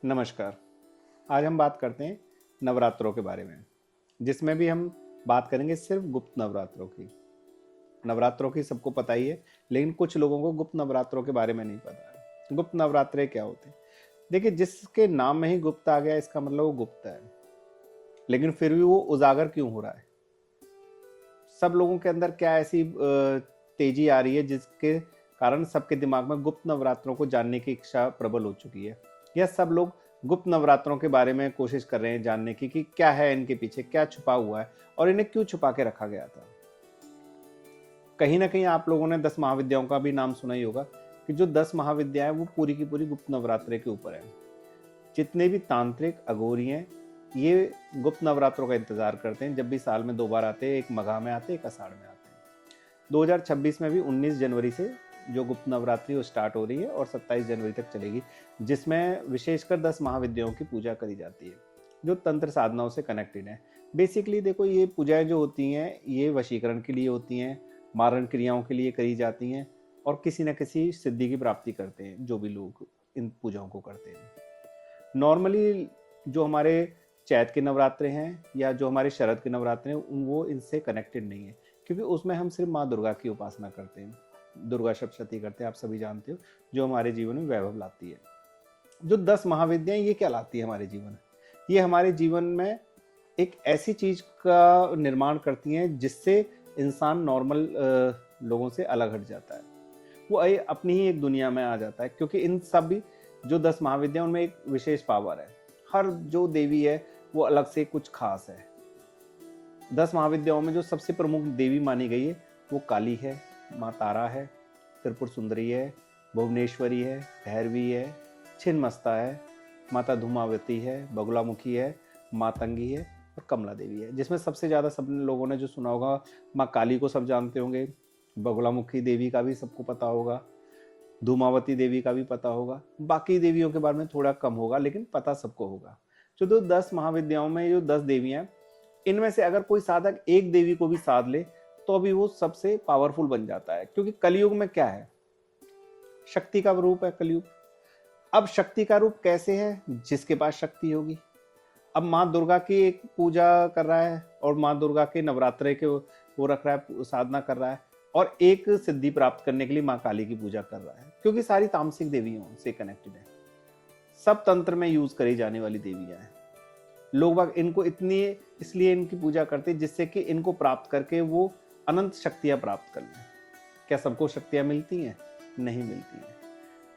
नमस्कार। आज हम बात करते हैं नवरात्रों के बारे में, जिसमें भी हम बात करेंगे सिर्फ गुप्त नवरात्रों की। नवरात्रों की सबको पता ही है, लेकिन कुछ लोगों को गुप्त नवरात्रों के बारे में नहीं पता है। गुप्त नवरात्रे क्या होते हैं? देखिए, जिसके नाम में ही गुप्त आ गया, इसका मतलब वो गुप्त है। लेकिन फिर भी वो उजागर क्यों हो रहा है? सब लोगों के अंदर क्या ऐसी तेजी आ रही है जिसके कारण सबके दिमाग में गुप्त नवरात्रों को जानने की इच्छा प्रबल हो चुकी है? या सब लोग गुप्त नवरात्रों के बारे में कोशिश कर रहे हैं जानने की कि क्या है इनके पीछे, क्या छुपा हुआ है और इन्हें क्यों छुपा के रखा गया था? कहीं ना कहीं आप लोगों ने 10 महाविद्याओं का भी नाम सुना ही होगा कि जो 10 महाविद्याएं वो पूरी की पूरी गुप्त नवरात्रे के ऊपर है। जितने भी तांत्रिक अघोरी हैं, ये गुप्त नवरात्रों का इंतजार करते हैं। जब भी साल में 2 बार आते हैं, एक मघा में आते हैं, एक आषाढ़ में आते हैं। 2026 में भी 19 जनवरी से जो गुप्त नवरात्रि वो स्टार्ट हो रही है और 27 जनवरी तक चलेगी, जिसमें विशेषकर 10 महाविद्याओं की पूजा करी जाती है जो तंत्र साधनाओं से कनेक्टेड है। बेसिकली देखो, ये पूजाएं जो होती हैं ये वशीकरण के लिए होती हैं, मारण क्रियाओं के लिए करी जाती हैं और किसी न किसी सिद्धि की प्राप्ति करते हैं जो भी लोग इन पूजाओं को करते हैं। नॉर्मली जो हमारे चैत के नवरात्रे हैं या जो हमारे शरद के नवरात्रे हैं वो इनसे कनेक्टेड नहीं है, क्योंकि उसमें हम सिर्फ माँ दुर्गा की उपासना करते हैं, दुर्गा सप्तशती करते हैं, आप सभी जानते हो, जो हमारे जीवन में वैभव लाती है। जो 10 महाविद्याएं ये क्या लाती है हमारे जीवन में? ये हमारे जीवन में एक ऐसी चीज का निर्माण करती हैं जिससे इंसान नॉर्मल लोगों से अलग हट जाता है। वो अपनी ही एक दुनिया में आ जाता है, क्योंकि इन सभी जो 10 महाविद्या उनमें एक विशेष पावर है। हर जो देवी है वो अलग से कुछ खास है। 10 महाविद्याओं में जो सबसे प्रमुख देवी मानी गई है वो काली है, माँ तारा है, त्रिपुर सुंदरी है, भुवनेश्वरी है, भैरवी है, छिन्नमस्ता है, माता धूमावती है, बगुलामुखी है, मातंगी है और कमला देवी है। जिसमें सबसे ज़्यादा सब लोगों ने जो सुना होगा, माँ काली को सब जानते होंगे, बगुलामुखी देवी का भी सबको पता होगा, धूमावती देवी का भी पता होगा। बाकी देवियों के बारे में थोड़ा कम होगा, लेकिन पता सबको होगा। जो दो 10 महाविद्याओं में जो 10 देवियां, इनमें से अगर कोई साधक एक देवी को भी साध ले तो भी वो सबसे पावरफुल बन जाता है। क्योंकि कलयुग में क्या है, शक्ति का रूप है कलयुग। अब शक्ति का रूप कैसे है? जिसके पास शक्ति होगी। अब माँ दुर्गा की एक पूजा कर रहा है और माँ दुर्गा के नवरात्रे के वो रख रहा है, साधना कर रहा है, और एक सिद्धि प्राप्त करने के लिए माँ काली की पूजा कर रहा है, क्योंकि सारी तामसिक देवियों से कनेक्टेड है। सब तंत्र में यूज करी जाने वाली देवियां हैं। लोग बाग इनको इतनी इसलिए इनकी पूजा करते हैं जिससे कि इनको प्राप्त करके वो अनंत शक्तियां प्राप्त कर लें। क्या सबको शक्तियां मिलती हैं? नहीं मिलती हैं।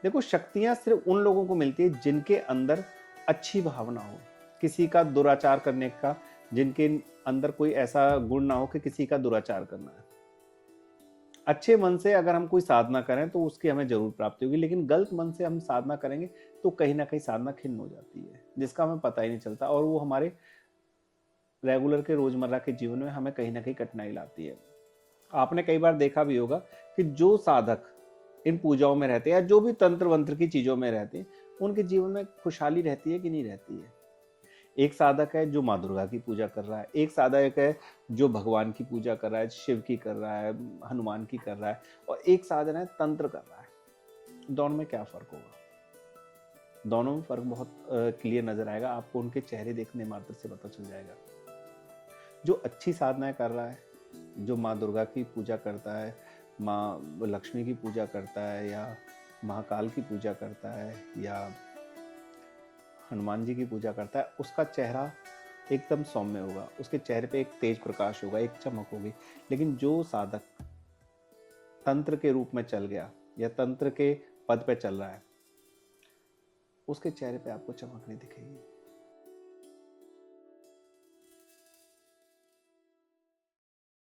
देखो, शक्तियां सिर्फ उन लोगों को मिलती है जिनके अंदर अच्छी भावना हो, किसी का दुराचार करने का, जिनके अंदर कोई ऐसा गुण ना हो कि किसी का दुराचार करना है। अच्छे मन से अगर हम कोई साधना करें तो उसकी हमें जरूर प्राप्ति होगी, लेकिन गलत मन से हम साधना करेंगे तो कहीं ना कहीं साधना खिन्न हो जाती है, जिसका हमें पता ही नहीं चलता, और वो हमारे रेगुलर के रोजमर्रा के जीवन में हमें कहीं ना कहीं कठिनाई लाती है। आपने कई बार देखा भी होगा कि जो साधक इन पूजाओं में रहते हैं या जो भी तंत्र वंत्र की चीजों में रहते हैं, उनके जीवन में खुशहाली रहती है कि नहीं रहती है? एक साधक है जो माँ दुर्गा की पूजा कर रहा है, एक साधक है जो भगवान की पूजा कर रहा है, शिव की कर रहा है, हनुमान की कर रहा है, और एक साधन है तंत्र कर रहा है। दोनों में क्या फर्क होगा? दोनों में फर्क बहुत क्लियर नजर आएगा आपको, उनके चेहरे देखने मात्र से पता चल जाएगा। जो अच्छी साधनाएं कर रहा है, जो माँ दुर्गा की पूजा करता है, माँ लक्ष्मी की पूजा करता है, या महाकाल की पूजा करता है, या हनुमान जी की पूजा करता है, उसका चेहरा एकदम सौम्य होगा, उसके चेहरे पे एक तेज प्रकाश होगा, एक चमक होगी। लेकिन जो साधक तंत्र के रूप में चल गया या तंत्र के पद पे चल रहा है, उसके चेहरे पे आपको चमक नहीं दिखेगी।